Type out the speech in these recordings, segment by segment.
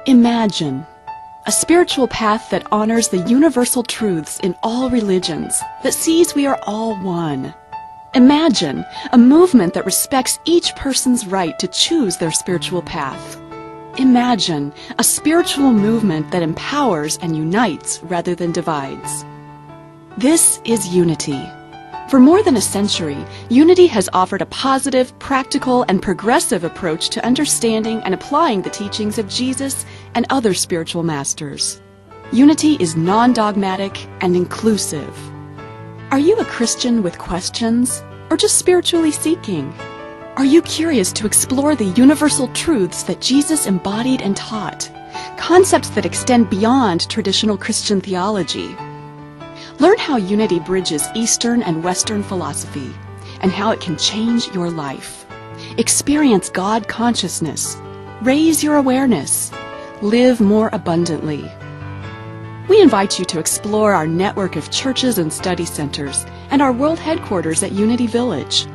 Imagine a spiritual path that honors the universal truths in all religions, that sees we are all one. Imagine a movement that respects each person's right to choose their spiritual path. Imagine a spiritual movement that empowers and unites rather than divides. This is unity. For more than a century, Unity has offered a positive, practical, and progressive approach to understanding and applying the teachings of Jesus and other spiritual masters. Unity is non-dogmatic and inclusive. Are you a Christian with questions, or just spiritually seeking? Are you curious to explore the universal truths that Jesus embodied and taught, concepts that extend beyond traditional Christian theology? Learn how Unity bridges Eastern and Western philosophy and how it can change your life. Experience God consciousness. Raise your awareness. Live more abundantly. We invite you to explore our network of churches and study centers and our world headquarters at Unity Village.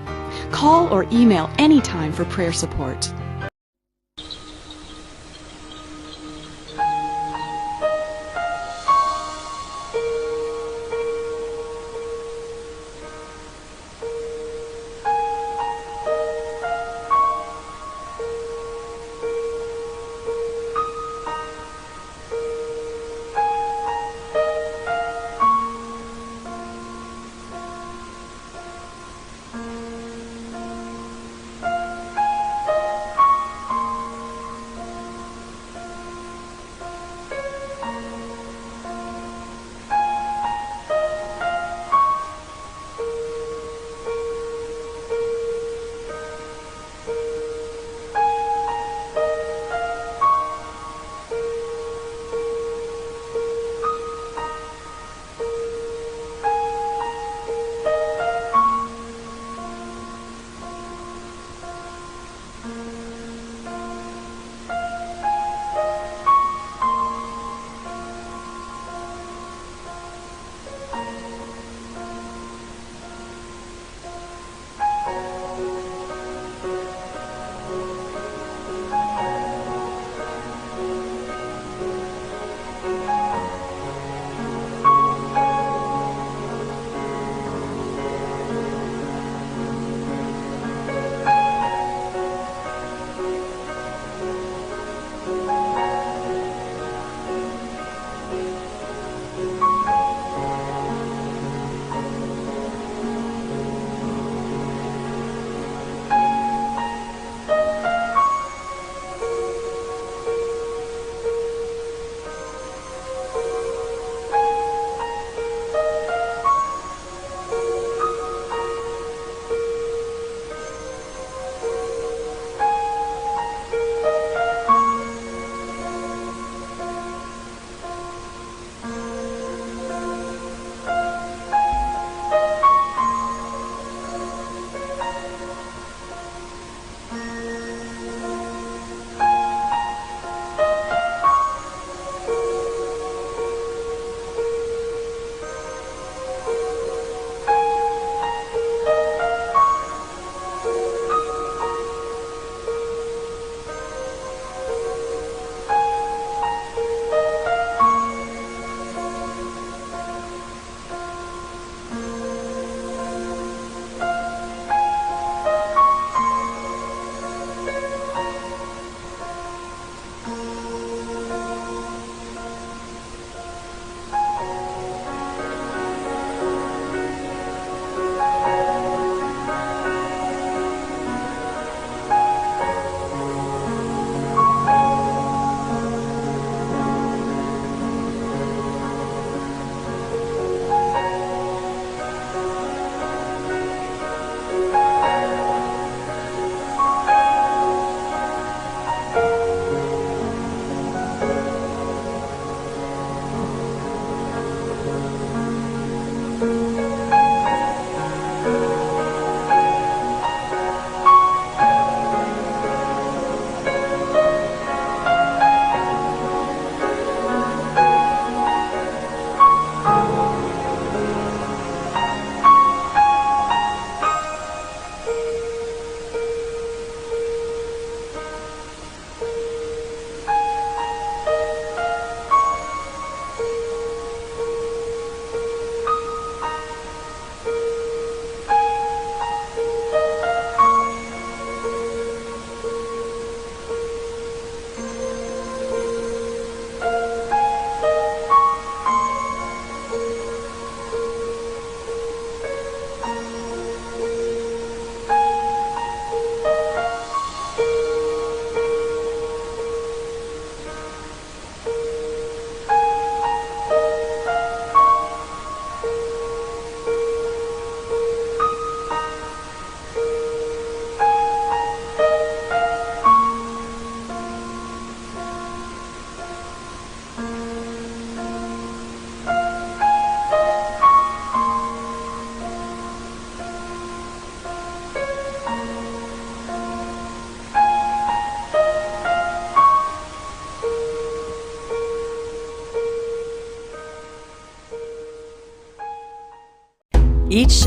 Call or email anytime for prayer support.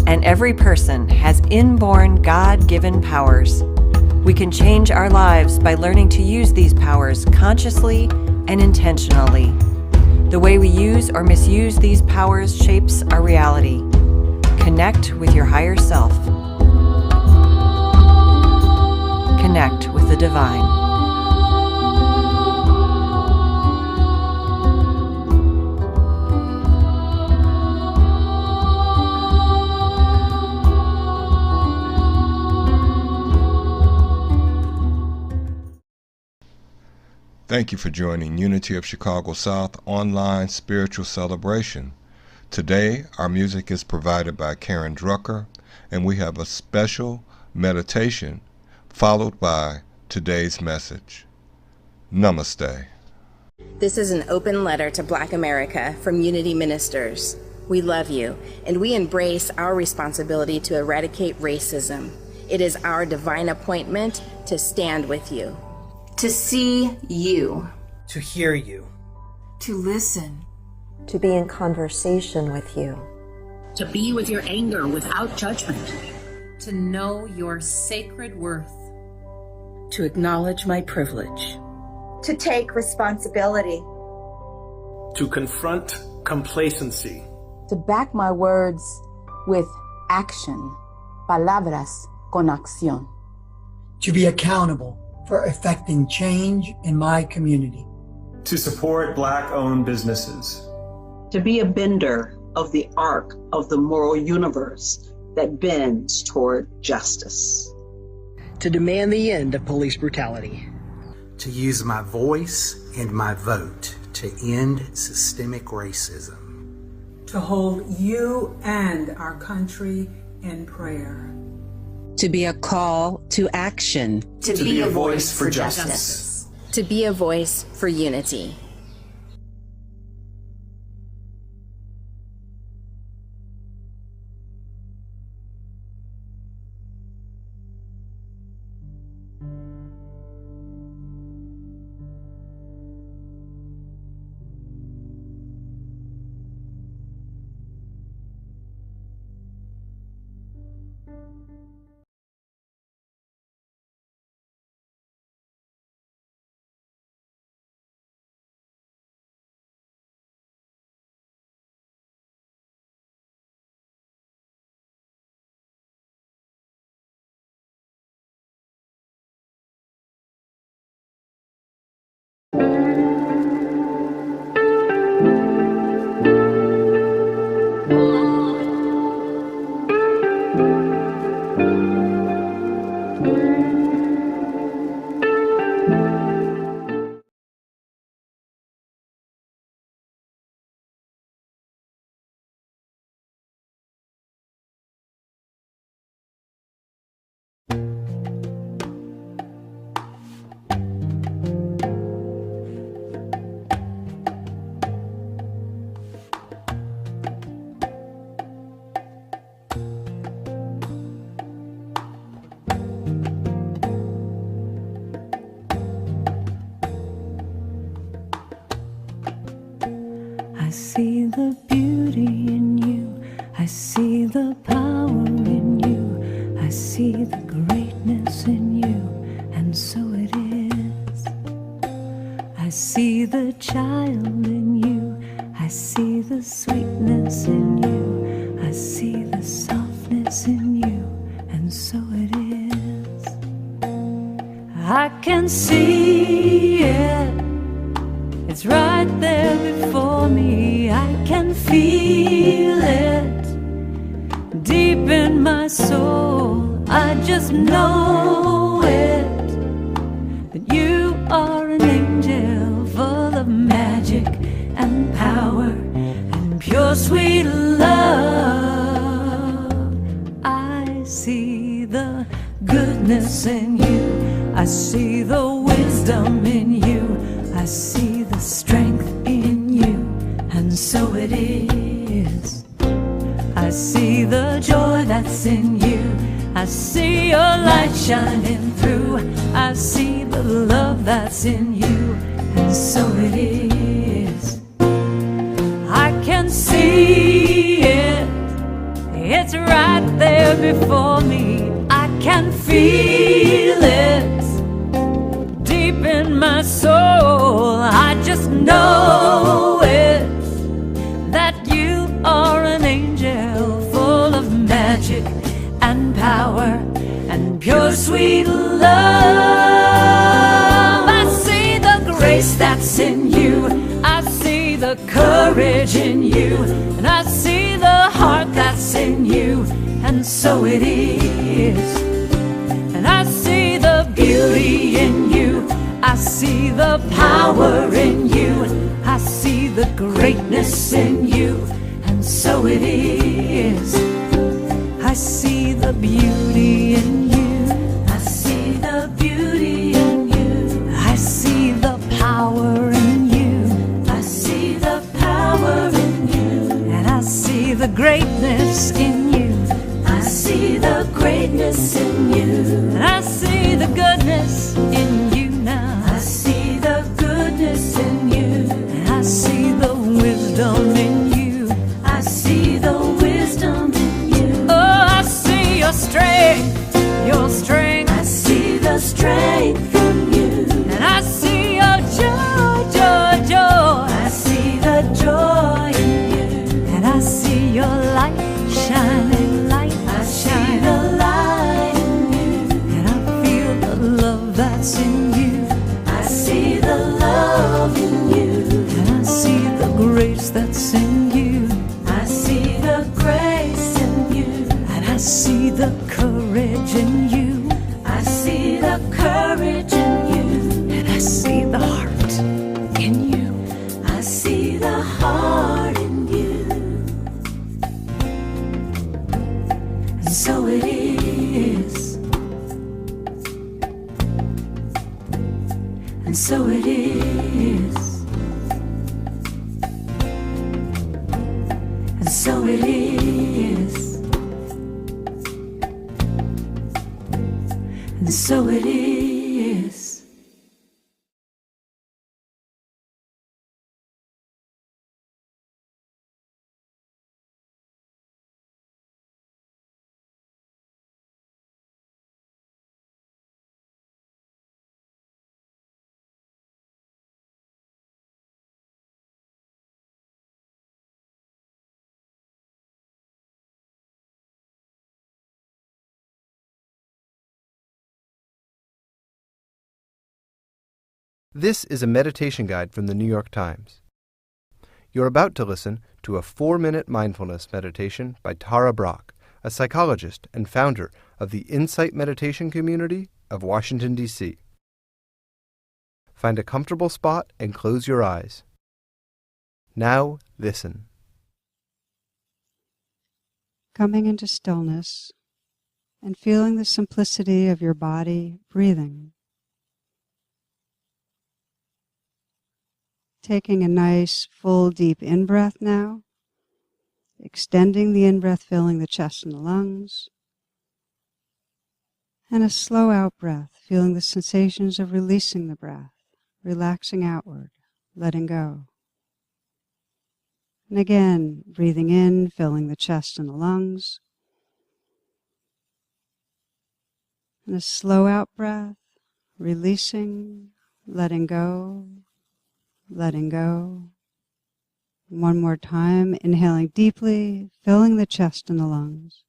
and every person has inborn God-given powers. We can change our lives by learning to use these powers consciously and intentionally. The way we use or misuse these powers shapes our reality. Connect with your higher self. Connect with the divine. Thank you for joining Unity of Chicago South online spiritual celebration. Today, our music is provided by Karen Drucker, and we have a special meditation followed by today's message. Namaste. This is an open letter to Black America from Unity Ministers. We love you, and we embrace our responsibility to eradicate racism. It is our divine appointment to stand with you. To see you. To hear you. To listen. To be in conversation with you. To be with your anger without judgment. To know your sacred worth. To acknowledge my privilege. To take responsibility. To confront complacency. To back my words with action. Palabras con acción. To be accountable for effecting change in my community. To support Black-owned businesses. To be a bender of the arc of the moral universe that bends toward justice. To demand the end of police brutality. To use my voice and my vote to end systemic racism. To hold you and our country in prayer. To be a call to action. To be a voice for justice. To be a voice for unity. I see the beauty in you, I see the power in you, I see the greatness in you, and so it is. I see the child in you, I see the sweetness in you, I see the softness in you, and so it is. I can see it. It's right there before me, I can feel it deep in my soul. I just know it, that you are an angel full of magic and power and pure sweet love. I see the goodness in you, I see the wisdom in you, I see the strength in you, and so it is. I see the joy that's in you, I see your light shining through, I see the love that's in you, and so it is. I can see it, it's right right there before me. I can feel it deep in my soul. I just know it, that you are an angel full of magic and power and pure sweet love. I see the grace that's in you, I see the courage in you, and I see the heart that's in you, and so it is. And I see the beauty in you, I see the power in you, I see the greatness in you, and so it is. I see the beauty in you, I see the beauty in you, I see the power in you, I see the power in you, and I see the greatness in you, I see the greatness in you, and I see the goodness in you now, I see the goodness in you, and I see the wisdom in you, I see the wisdom in you. Oh, I see your strength, your strength. I see the strength in you, and I see your joy, joy, joy. I see the joy in you, and I see your light shining, light. I see the light in you, and I feel the love that's in you. I see the love in you, and I see the grace that's in you. I see the grace in you, and I see the courage in you. I see the courage in you, and I see the heart in you. I see the heart in you, and so it is. And so it is. And so it is. And so it is. This is a meditation guide from the New York Times. You're about to listen to a 4-minute mindfulness meditation by Tara Brach, a psychologist and founder of the Insight Meditation Community of Washington, D.C. Find a comfortable spot and close your eyes. Now listen. Coming into stillness and feeling the simplicity of your body breathing. Taking a nice, full, deep in-breath now, extending the in-breath, filling the chest and the lungs, and a slow out-breath, feeling the sensations of releasing the breath, relaxing outward, letting go. And again, breathing in, filling the chest and the lungs, and a slow out-breath, releasing, letting go, letting go. One more time, inhaling deeply, filling the chest and the lungs.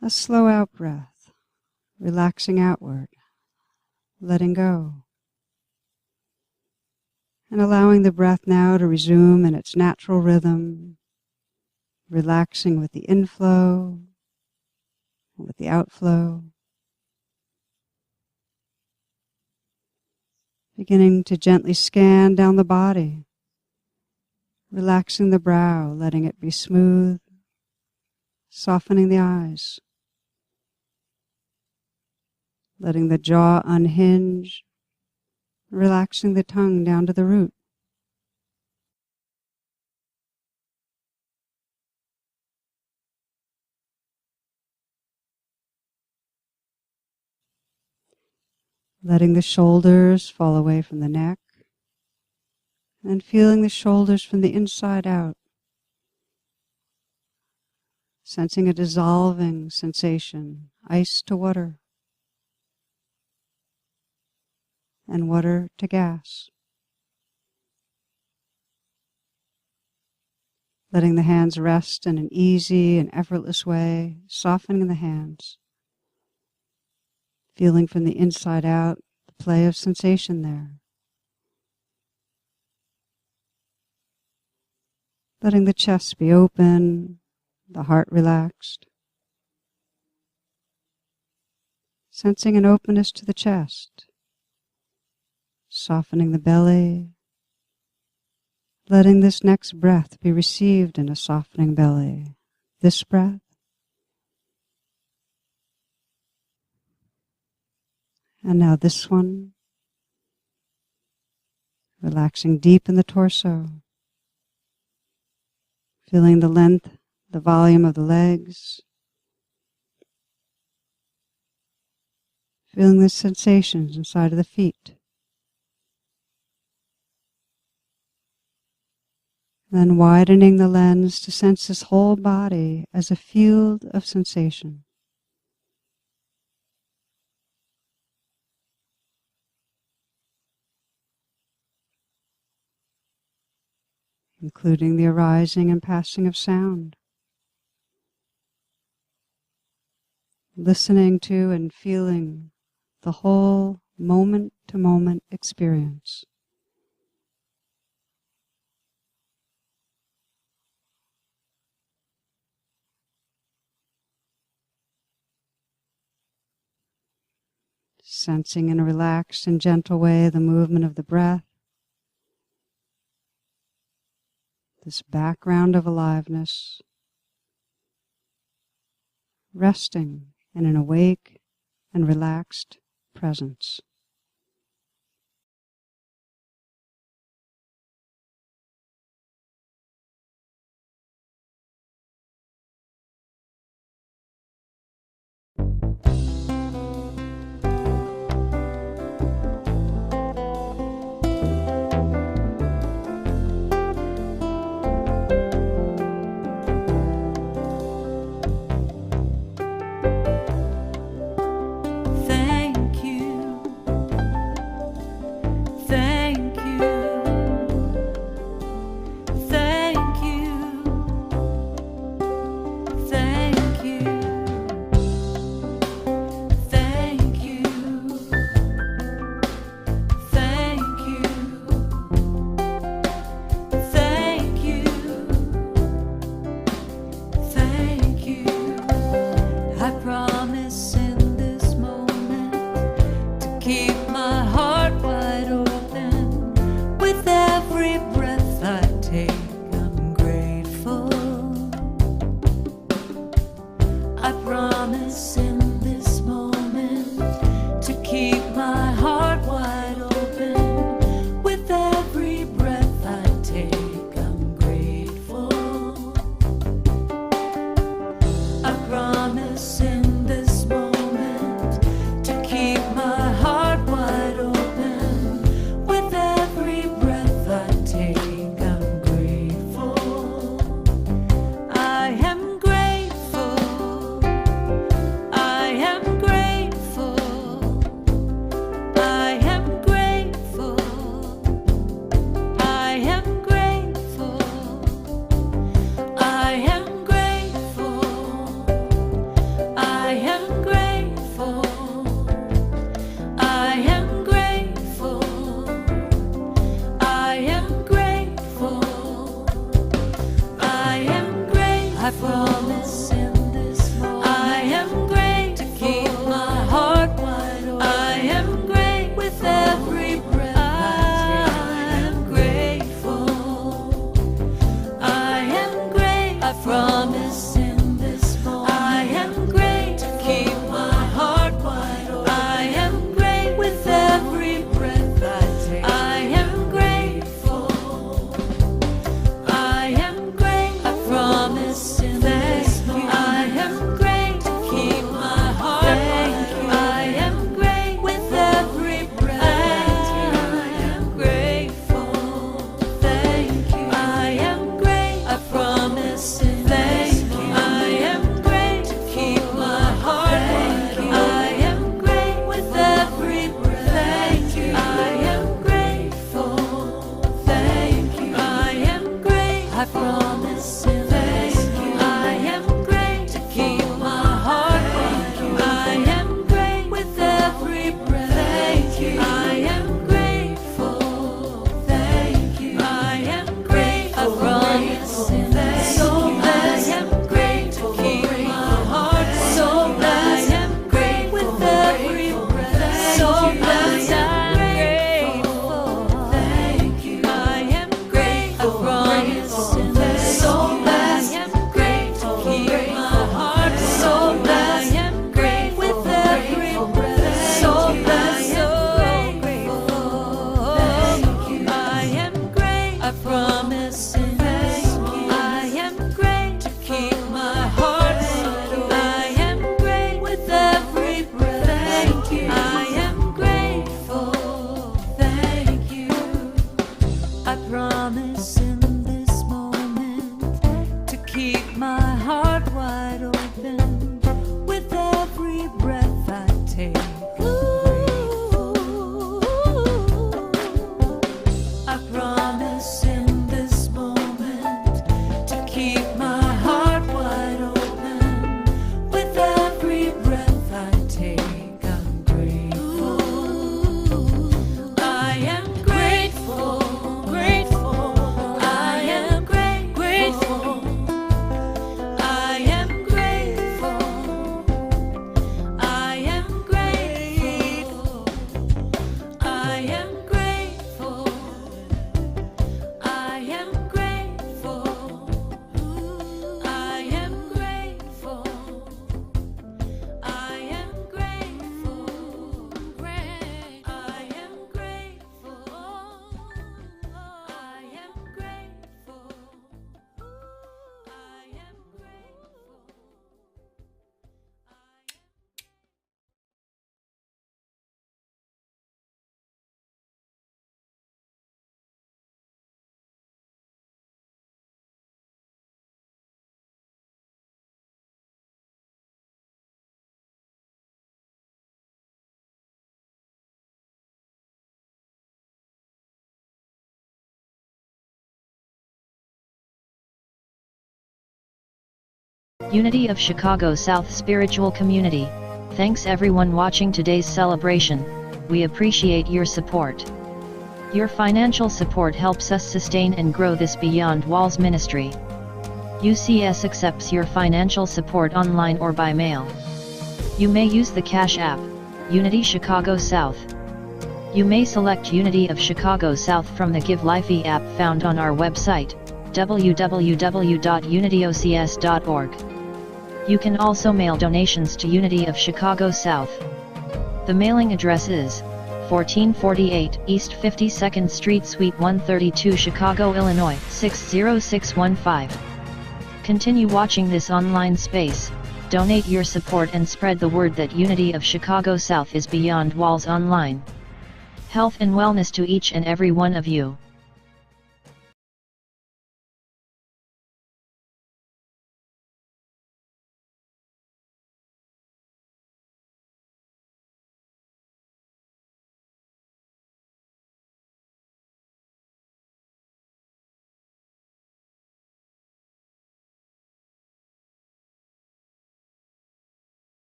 A slow out breath, relaxing outward, letting go. And allowing the breath now to resume in its natural rhythm, relaxing with the inflow, and with the outflow. Beginning to gently scan down the body, relaxing the brow, letting it be smooth, softening the eyes, letting the jaw unhinge, relaxing the tongue down to the root. Letting the shoulders fall away from the neck, and feeling the shoulders from the inside out. sensing a dissolving sensation, ice to water, and water to gas. Letting the hands rest in an easy and effortless way, softening the hands, feeling from the inside out the play of sensation there. Letting the chest be open, the heart relaxed. Sensing an openness to the chest, softening the belly, letting this next breath be received in a softening belly. This breath, and now this one, relaxing deep in the torso, feeling the length, the volume of the legs, feeling the sensations inside of the feet. Then widening the lens to sense this whole body as a field of sensation. Including the arising and passing of sound. Listening to and feeling the whole moment-to-moment experience. Sensing in a relaxed and gentle way the movement of the breath, this background of aliveness, resting in an awake and relaxed presence. Thank you Unity of Chicago South Spiritual Community. Thanks everyone watching today's celebration. We appreciate your support. Your financial support helps us sustain and grow this Beyond Walls ministry. UCS accepts your financial support online or by mail. You may use the Cash App, Unity Chicago South. You may select Unity of Chicago South from the Give Life app found on our website, www.unityocs.org. You can also mail donations to Unity of Chicago South. The mailing address is 1448 East 52nd Street, Suite 132, Chicago, Illinois 60615. Continue watching this online space, donate your support and spread the word that Unity of Chicago South is Beyond Walls online. Health and wellness to each and every one of you.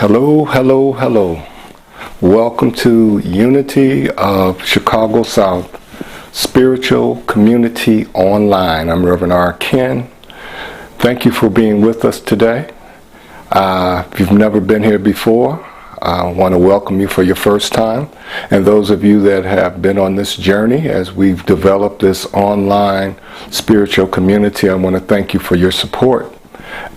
Hello, hello, hello. Welcome to Unity of Chicago South Spiritual Community Online. I'm Reverend R. Ken. Thank you for being with us today. If you've never been here before, I want to welcome you for your first time. And those of you that have been on this journey as we've developed this online spiritual community, I want to thank you for your support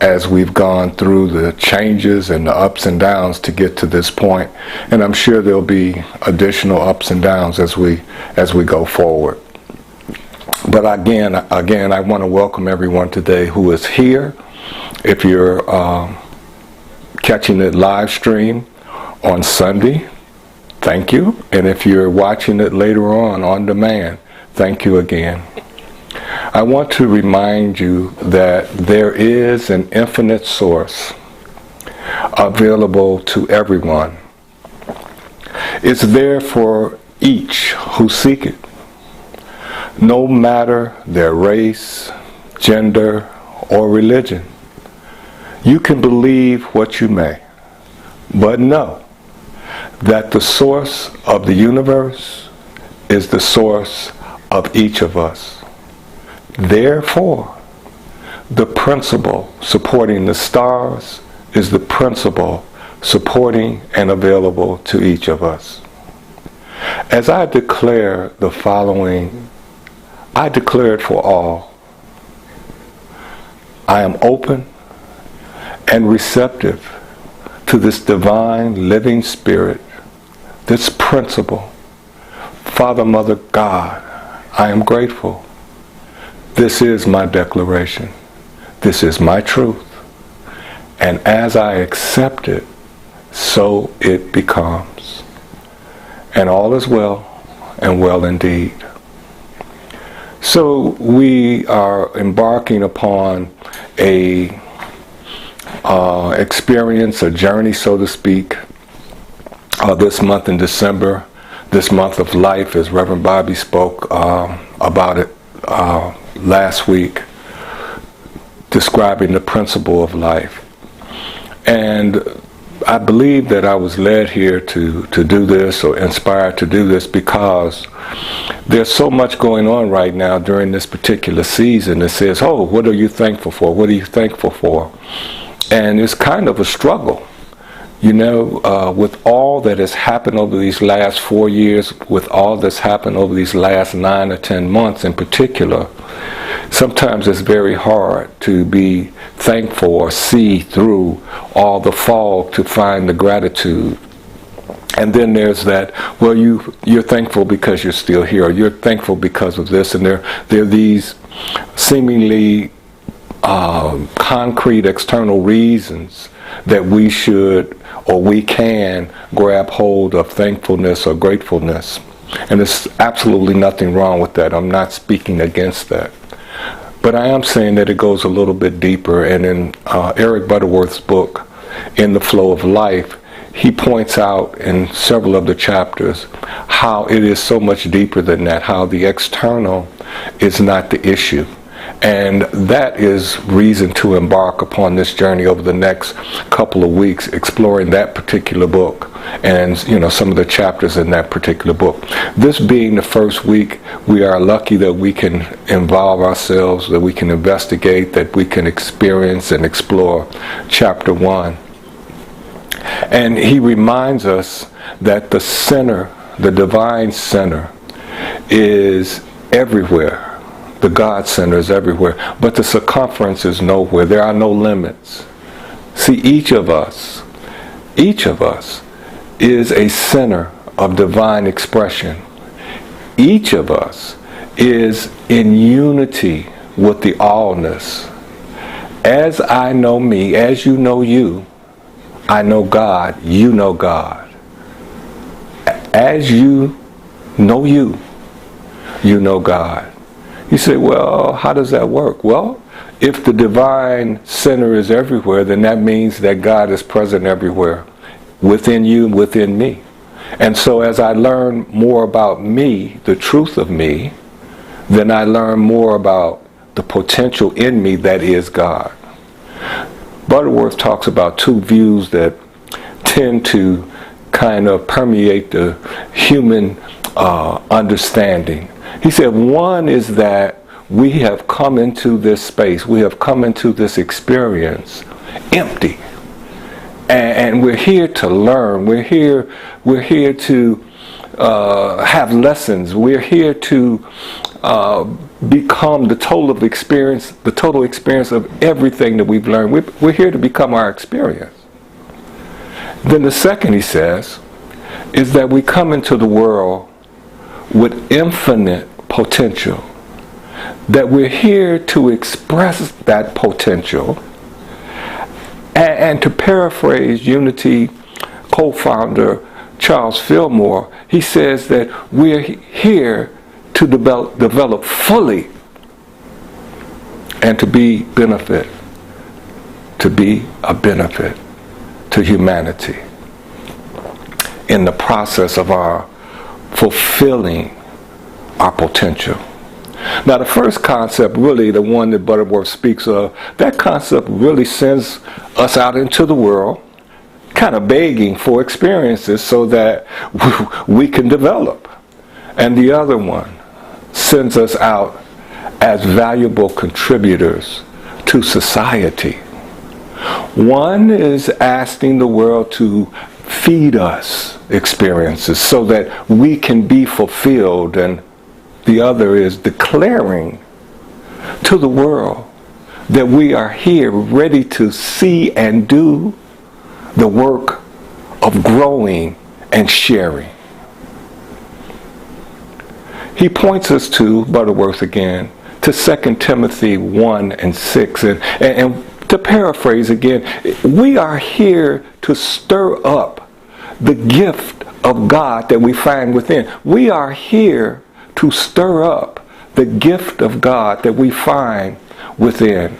as we've gone through the changes and the ups and downs to get to this point. And I'm sure there'll be additional ups and downs as we go forward. But again, I want to welcome everyone today who is here. If you're catching it live stream on Sunday, thank you. And if you're watching it later on demand, thank you again. I want to remind you that there is an infinite source available to everyone. It's there for each who seek it, no matter their race, gender, or religion. You can believe what you may, but know that the source of the universe is the source of each of us. Therefore, the principle supporting the stars is the principle supporting and available to each of us. As I declare the following, I declare it for all. I am open and receptive to this divine living spirit, this principle. Father, Mother, God, I am grateful. This is my declaration. This is my truth. And as I accept it, so it becomes. And all is well, and well indeed. So we are embarking upon a experience, a journey, so to speak, this month in December, this month of life, as Reverend Bobby spoke about it last week, describing the principle of life. And I believe that I was led here to do this, or inspired to do this, because there's so much going on right now during this particular season that says, oh, what are you thankful for? What are you thankful for? And it's kind of a struggle. You know, with all that has happened over these last 4 years, with all that's happened over these last 9 or 10 months in particular, sometimes it's very hard to be thankful or see through all the fog to find the gratitude. And then there's that, well, you're thankful because you're still here, or you're thankful because of this, and there are these seemingly concrete external reasons that we should or we can grab hold of thankfulness or gratefulness. And there's absolutely nothing wrong with that. I'm not speaking against that. But I am saying that it goes a little bit deeper. And in Eric Butterworth's book, In the Flow of Life, he points out in several of the chapters how it is so much deeper than that, how the external is not the issue. And that is reason to embark upon this journey over the next couple of weeks, exploring that particular book and, some of the chapters in that particular book. This being the first week, we are lucky that we can involve ourselves, that we can investigate, that we can experience and explore chapter 1. And he reminds us that the center, the divine center, is everywhere. The God center is everywhere, but the circumference is nowhere. There are no limits. See, each of us is a center of divine expression. Each of us is in unity with the allness. As I know me, as you know you, I know God, you know God. As you know you, you know God. You say, well, how does that work? Well, if the divine center is everywhere, then that means that God is present everywhere, within you and within me. And so as I learn more about me, the truth of me, then I learn more about the potential in me that is God. Butterworth talks about two views that tend to kind of permeate the human understanding. He said one is that we have come into this space, we have come into this experience empty. And we're here to learn, we're here to have lessons, we're here to become the total experience of everything that we've learned. We're here to become our experience. Then the second, he says, is that we come into the world with infinite potential, that we're here to express that potential. And to paraphrase Unity co-founder Charles Fillmore, he says that we're here to develop fully and to be a benefit to humanity in the process of our fulfilling our potential. Now the first concept, really the one that Butterworth speaks of, that concept really sends us out into the world kind of begging for experiences so that we can develop. And the other one sends us out as valuable contributors to society. One is asking the world to feed us experiences so that we can be fulfilled, and the other is declaring to the world that we are here ready to see and do the work of growing and sharing. He points us to, Butterworth again, to 2 Timothy 1:6. And to paraphrase again, we are here to stir up the gift of God that we find within. We are here to stir up the gift of God that we find within.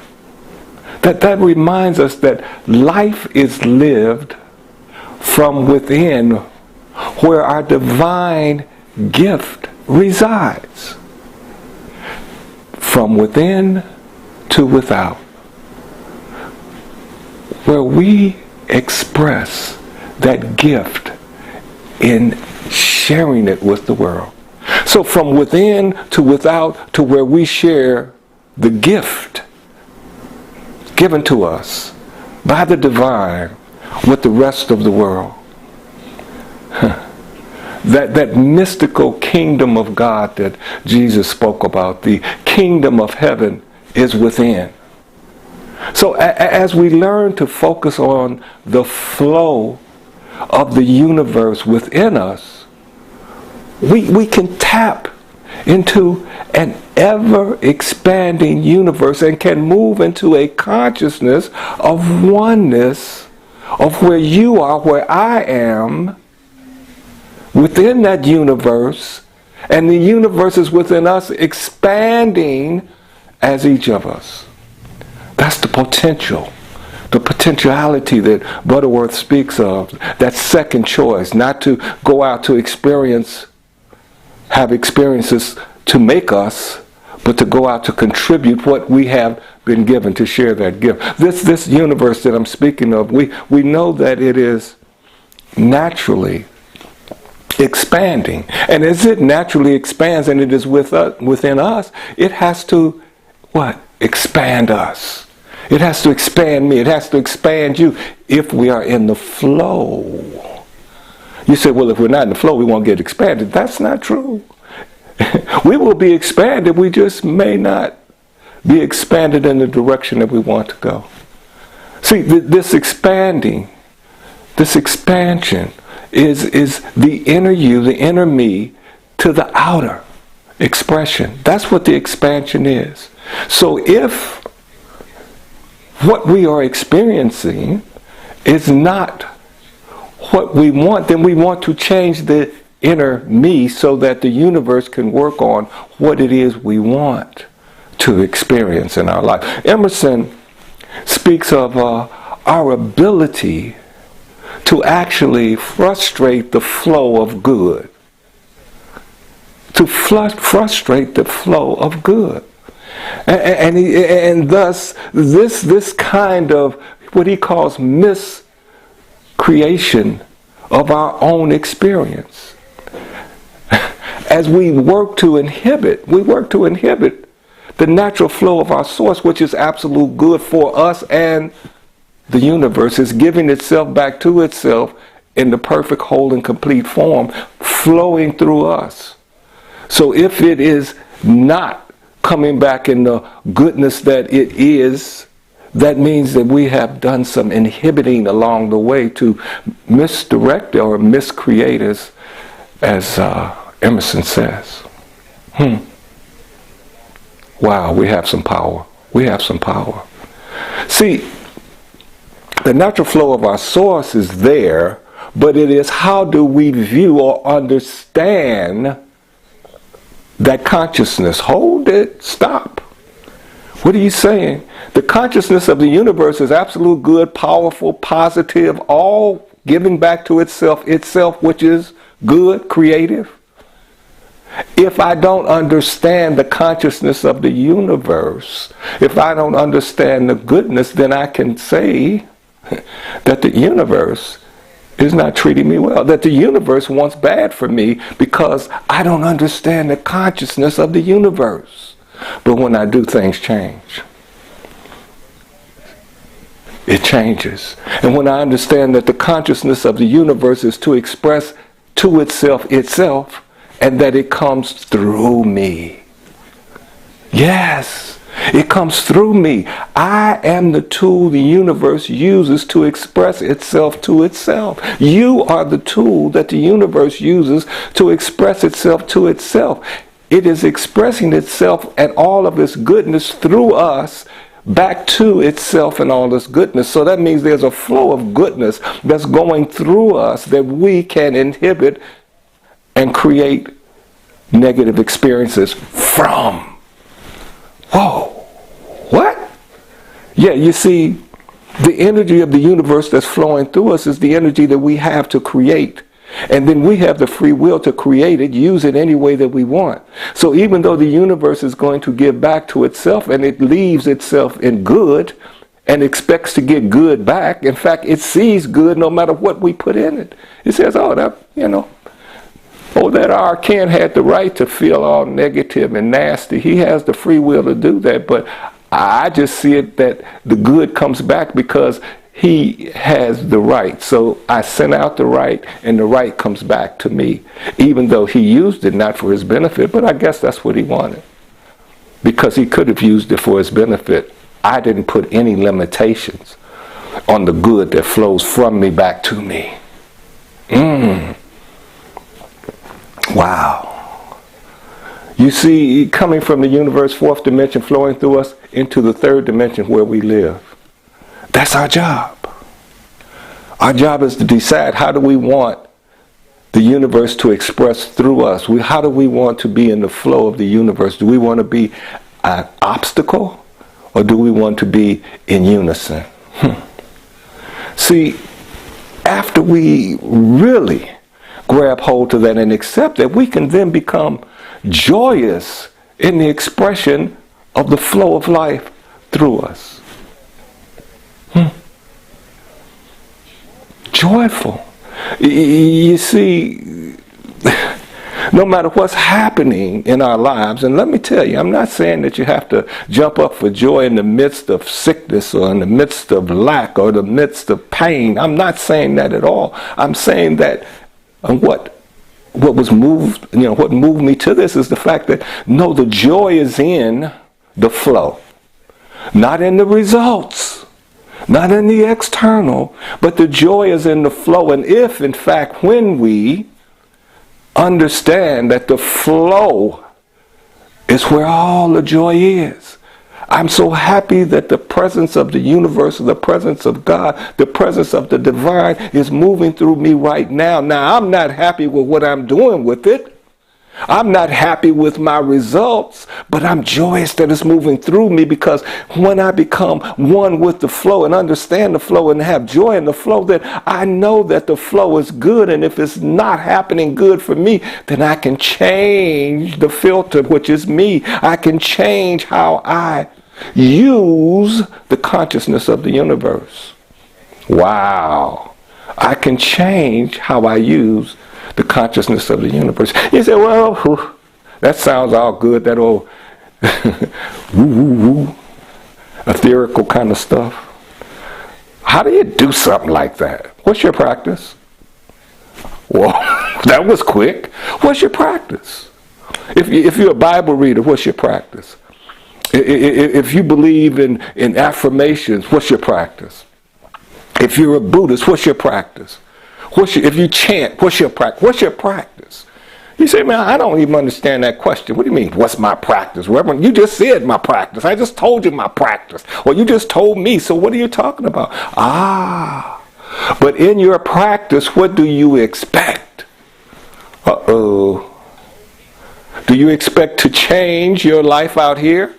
That reminds us that life is lived from within, where our divine gift resides. From within to without, where we express that gift in sharing it with the world. So from within to without, to where we share the gift given to us by the divine with the rest of the world. That mystical kingdom of God that Jesus spoke about, the kingdom of heaven, is within. So as we learn to focus on the flow of the universe within us, we can tap into an ever-expanding universe and can move into a consciousness of oneness, of where you are, where I am, within that universe, and the universe is within us, expanding as each of us. That's the potential. The potentiality that Butterworth speaks of, that second choice, not to go out to have experiences to make us, but to go out to contribute what we have been given, to share that gift. This universe that I'm speaking of, we know that it is naturally expanding. And as it naturally expands and it is within us, it has to, what? Expand us. It has to expand me. It has to expand you if we are in the flow. You say, well, if we're not in the flow, we won't get expanded. That's not true. We will be expanded. We just may not be expanded in the direction that we want to go. See, this expansion is the inner you, the inner me, to the outer expression. That's what the expansion is. So if what we are experiencing is not what we want, then we want to change the inner me so that the universe can work on what it is we want to experience in our life. Emerson speaks of our ability to actually frustrate the flow of good. To frustrate the flow of good. And thus, this kind of what he calls miscreation of our own experience. As we work to inhibit the natural flow of our source, which is absolute good for us and the universe, is giving itself back to itself in the perfect, whole, and complete form, flowing through us. So if it is not coming back in the goodness that it is, that means that we have done some inhibiting along the way to misdirect or miscreate, as Emerson says. Wow, we have some power. We have some power. See, the natural flow of our source is there, but it is how do we view or understand that consciousness. Hold it. Stop. What are you saying? The consciousness of the universe is absolute good, powerful, positive, all giving back to itself, which is good, creative. If I don't understand the consciousness of the universe, if I don't understand the goodness, then I can say that the universe is not treating me well, that the universe wants bad for me because I don't understand the consciousness of the universe. But when I do, things change. It changes. And when I understand that the consciousness of the universe is to express to itself, and that it comes through me. Yes, it comes through me. I am the tool the universe uses to express itself to itself. You are the tool that the universe uses to express itself to itself. It is expressing itself and all of its goodness through us back to itself and all its goodness. So that means there's a flow of goodness that's going through us that we can inhibit and create negative experiences from. Whoa. What? Yeah, you see, the energy of the universe that's flowing through us is the energy that we have to create. And then we have the free will to create it, use it any way that we want. So even though the universe is going to give back to itself and it leaves itself in good and expects to get good back, in fact, it sees good no matter what we put in it. It says, oh, that R. Ken had the right to feel all negative and nasty. He has the free will to do that, but I just see it that the good comes back because he has the right. So I sent out the right, and the right comes back to me, even though he used it not for his benefit, but I guess that's what he wanted, because he could have used it for his benefit. I didn't put any limitations on the good that flows from me back to me. Wow. You see, coming from the universe, fourth dimension, flowing through us into the third dimension where we live. That's our job. Our job is to decide, how do we want the universe to express through us? How do we want to be in the flow of the universe? Do we want to be an obstacle, or do we want to be in unison? See, after we really grab hold to that and accept that, we can then become joyous in the expression of the flow of life through us. Joyful. You see, no matter what's happening in our lives, and let me tell you, I'm not saying that you have to jump up for joy in the midst of sickness or in the midst of lack or the midst of pain. I'm not saying that at all. I'm saying that what moved me to this is the fact that, no, the joy is in the flow, not in the results, not in the external, but the joy is in the flow. And if, in fact, when we understand that the flow is where all the joy is, I'm so happy that the presence of the universe, the presence of God, the presence of the divine is moving through me right now. Now, I'm not happy with what I'm doing with it. I'm not happy with my results, but I'm joyous that it's moving through me, because when I become one with the flow and understand the flow and have joy in the flow, then I know that the flow is good. And if it's not happening good for me, then I can change the filter, which is me. I can change how I use the consciousness of the universe. Wow. I can change how I use the consciousness of the universe. You say, well, that sounds all good, that old woo-woo-woo, etherical kind of stuff. How do you do something like that? What's your practice? Well, that was quick. What's your practice? If you're a Bible reader, what's your practice? If you believe in affirmations, what's your practice? If you're a Buddhist, what's your practice? If you chant, what's your practice? What's your practice? You say, man, I don't even understand that question. What do you mean, what's my practice? Reverend, you just said my practice. I just told you my practice. Or you just told me, so what are you talking about? But in your practice, what do you expect? Uh-oh. Do you expect to change your life out here?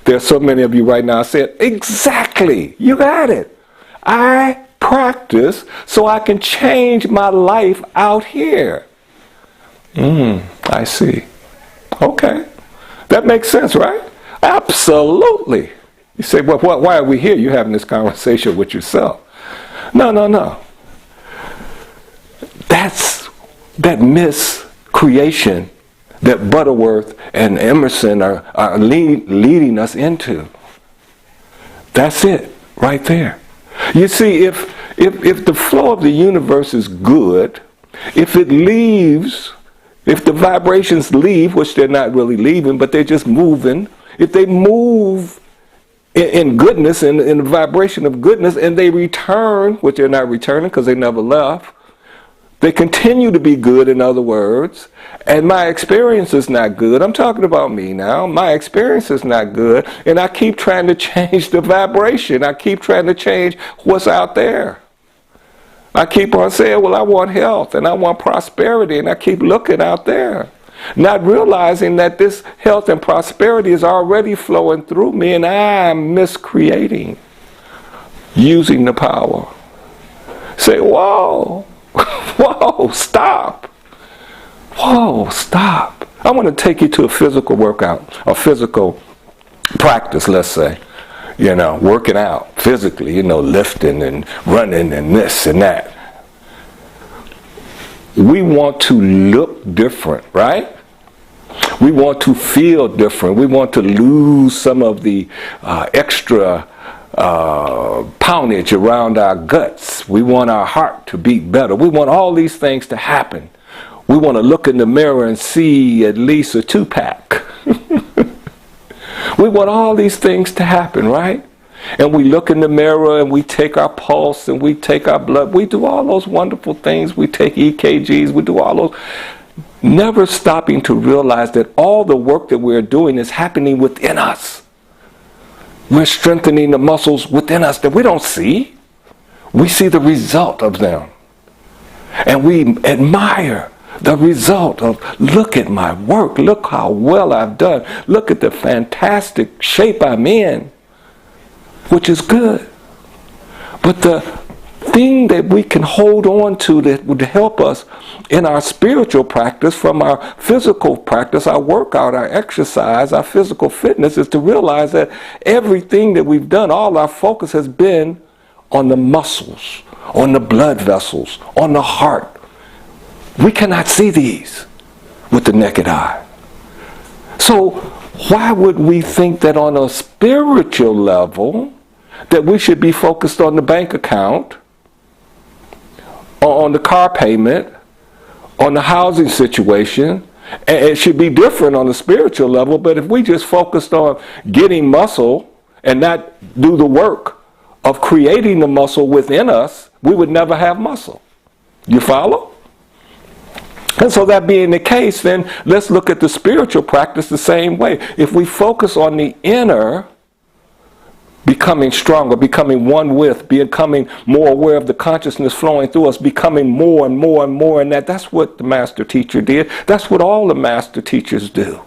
There's so many of you right now saying, exactly, you got it. I practice so I can change my life out here. I see. Okay. That makes sense, right? Absolutely. You say, well, why are we here? You're having this conversation with yourself. No. That's that miscreation that Butterworth and Emerson are leading us into. That's it, right there. You see, if the flow of the universe is good, if the vibrations leave, which they're not really leaving, but they're just moving, if they move in goodness, in the vibration of goodness, and they return, which they're not returning because they never left, they continue to be good, in other words, and my experience is not good. I'm talking about me now. My experience is not good, and I keep trying to change the vibration. I keep trying to change what's out there. I keep on saying, well, I want health, and I want prosperity, and I keep looking out there, not realizing that this health and prosperity is already flowing through me, and I'm miscreating, using the power. Say, whoa. Whoa, stop. Whoa, stop. I want to take you to a physical workout, a physical practice, let's say. Working out physically, lifting and running and this and that. We want to look different, right? We want to feel different. We want to lose some of the extra poundage around our guts. We want our heart to beat better. We want all these things to happen. We want to look in the mirror and see at least a 2-pack. We want all these things to happen, right? And we look in the mirror and we take our pulse and we take our blood. We do all those wonderful things. We take EKGs. We do all those. never stopping to realize that all the work that we're doing is happening within us. We're strengthening the muscles within us that we don't see. We see the result of them. And we admire the result of, look at my work, look how well I've done, look at the fantastic shape I'm in, which is good. But the thing that we can hold on to that would help us in our spiritual practice from our physical practice, our workout, our exercise, our physical fitness, is to realize that everything that we've done, all our focus has been on the muscles, on the blood vessels, on the heart. We cannot see these with the naked eye. So why would we think that on a spiritual level that we should be focused on the bank account, on the car payment, on the housing situation? And it should be different on the spiritual level, but if we just focused on getting muscle and not do the work of creating the muscle within us, we would never have muscle. You follow? And so that being the case, then let's look at the spiritual practice the same way. If we focus on the inner, becoming stronger, becoming one with, becoming more aware of the consciousness flowing through us, becoming more and more and more, and that's what the master teacher did. That's what all the master teachers do.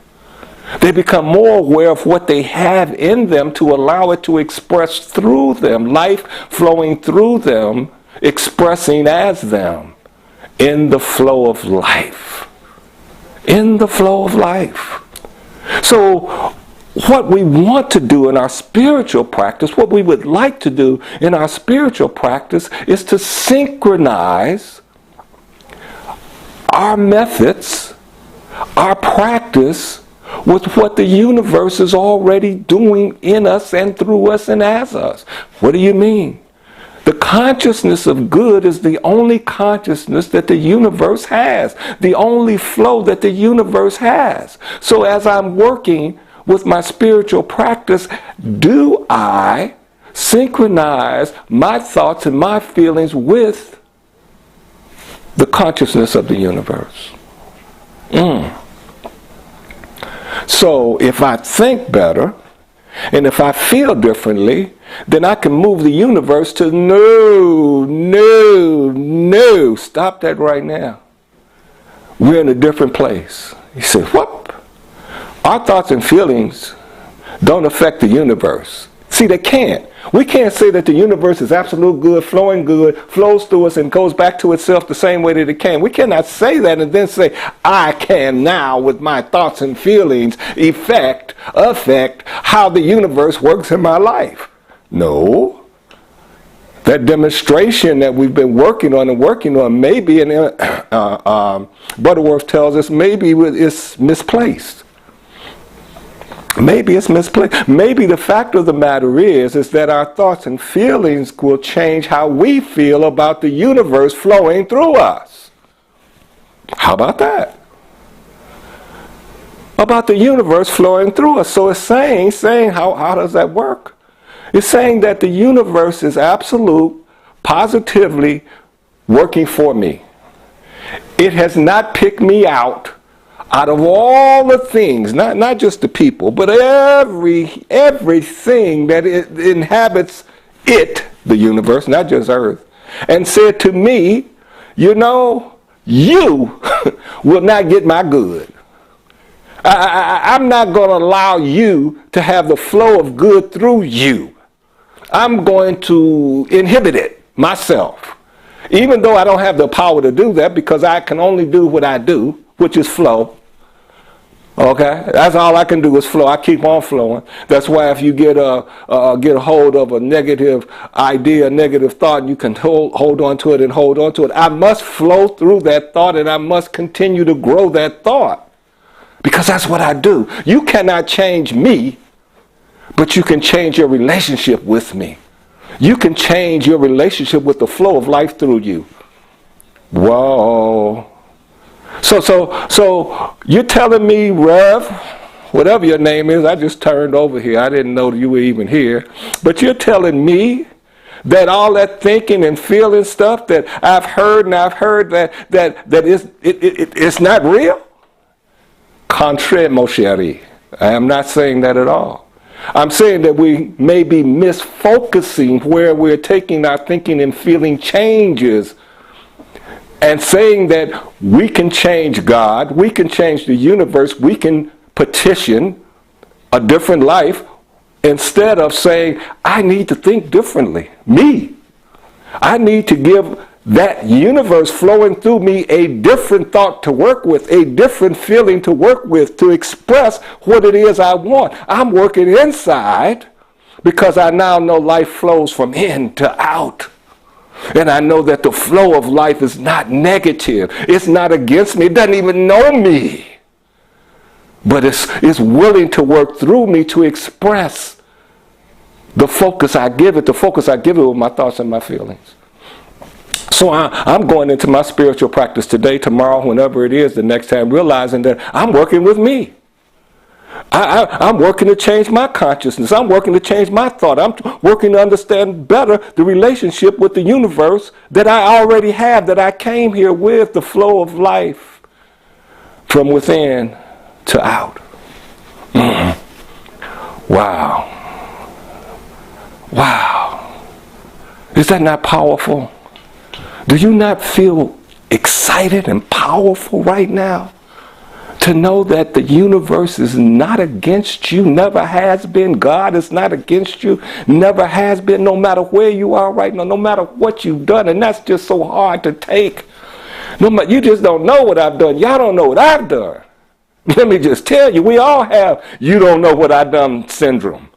They become more aware of what they have in them to allow it to express through them, life flowing through them, expressing as them in the flow of life. In the flow of life. So what we want to do in our spiritual practice, what we would like to do in our spiritual practice, is to synchronize our methods, our practice, with what the universe is already doing in us and through us and as us. What do you mean? The consciousness of good is the only consciousness that the universe has, the only flow that the universe has. So as I'm working with my spiritual practice, do I synchronize my thoughts and my feelings with the consciousness of the universe? So if I think better, and if I feel differently, then I can move the universe to no, stop that right now. We're in a different place. You say, what? Our thoughts and feelings don't affect the universe. See, they can't. We can't say that the universe is absolute good, flows through us and goes back to itself the same way that it can. We cannot say that and then say, I can now with my thoughts and feelings affect how the universe works in my life. No. That demonstration that we've been working on maybe, and Butterworth tells us, maybe it's misplaced. Maybe it's misplaced. Maybe the fact of the matter is that our thoughts and feelings will change how we feel about the universe flowing through us. How about that? About the universe flowing through us. So it's saying how does that work? It's saying that the universe is absolute, positively working for me. It has not picked me out of all the things, not just the people, but everything that it inhabits the universe, not just Earth, and said to me, you know, you will not get my good. I'm not going to allow you to have the flow of good through you. I'm going to inhibit it myself. Even though I don't have the power to do that, because I can only do what I do, which is flow. Okay, that's all I can do is flow. I keep on flowing. That's why if you get a hold of a negative idea, a negative thought, you can hold on to it and hold on to it. I must flow through that thought, and I must continue to grow that thought, because that's what I do. You cannot change me, but you can change your relationship with me. You can change your relationship with the flow of life through you. Whoa. So you're telling me, Rev, whatever your name is, I just turned over here. I didn't know you were even here. But you're telling me that all that thinking and feeling stuff that I've heard that it's not real? Contraire, mon chéri. I am not saying that at all. I'm saying that we may be misfocusing where we're taking our thinking and feeling changes and saying that we can change God, we can change the universe, we can petition a different life, instead of saying, I need to think differently. Me. I need to give that universe flowing through me a different thought to work with, a different feeling to work with, to express what it is I want. I'm working inside because I now know life flows from in to out. And I know that the flow of life is not negative. It's not against me. It doesn't even know me. But it's willing to work through me to express the focus I give it with my thoughts and my feelings. So I'm going into my spiritual practice today, tomorrow, whenever it is, the next time, realizing that I'm working with me. I'm working to change my consciousness. I'm working to change my thought. I'm working to understand better the relationship with the universe that I already have, that I came here with, the flow of life from within to out. Wow. Wow. Is that not powerful? Do you not feel excited and powerful right now? To know that the universe is not against you, never has been. God is not against you, never has been, no matter where you are right now, no matter what you've done. And that's just so hard to take. You just don't know what I've done. Y'all don't know what I've done. Let me just tell you, we all have you don't know what I've done syndrome.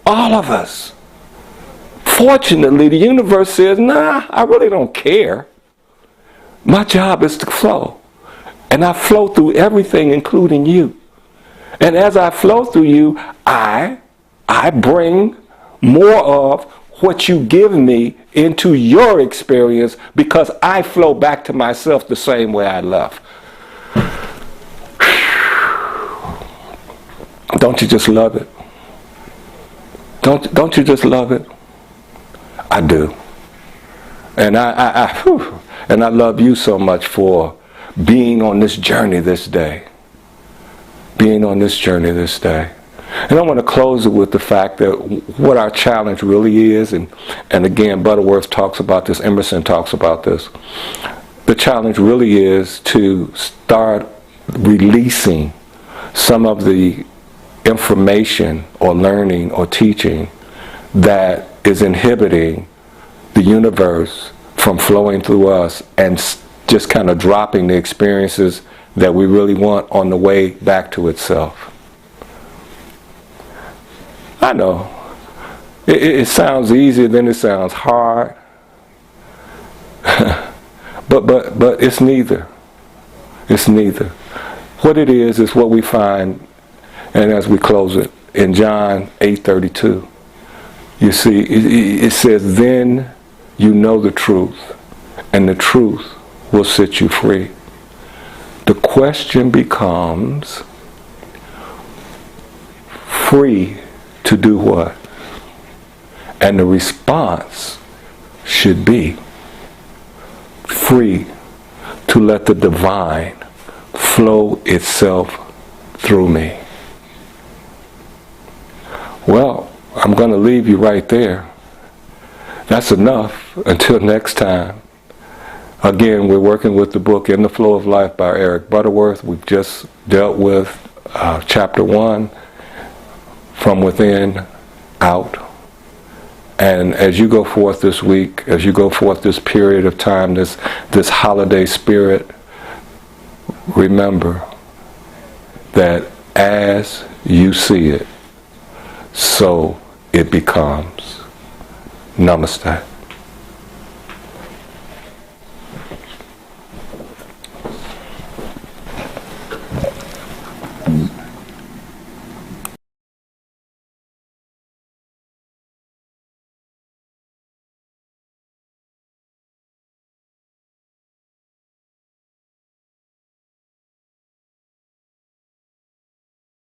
All of us. Fortunately, the universe says, nah, I really don't care. My job is to flow. And I flow through everything, including you. And as I flow through you, I bring more of what you give me into your experience, because I flow back to myself the same way I left. Don't you just love it? Don't you just love it? I do. And I love you so much for being on this journey this day. Being on this journey this day. And I want to close it with the fact that what our challenge really is, and again, Butterworth talks about this, Emerson talks about this. The challenge really is to start releasing some of the information or learning or teaching that is inhibiting the universe from flowing through us, and just kind of dropping the experiences that we really want on the way back to itself. I know it sounds easier than it sounds hard, but it's neither. It's neither. What it is what we find, and as we close it, in John 8:32, you see, it says, then you know the truth, and the truth will set you free. The question becomes, free to do what? And the response should be, free to let the divine flow itself through me. Well, I'm going to leave you right there. That's enough. Until next time. Again, we're working with the book In the Flow of Life by Eric Butterworth. We've just dealt with chapter 1, From Within, Out. And as you go forth this week, as you go forth this period of time, this holiday spirit, remember that as you see it, so it becomes. Namaste.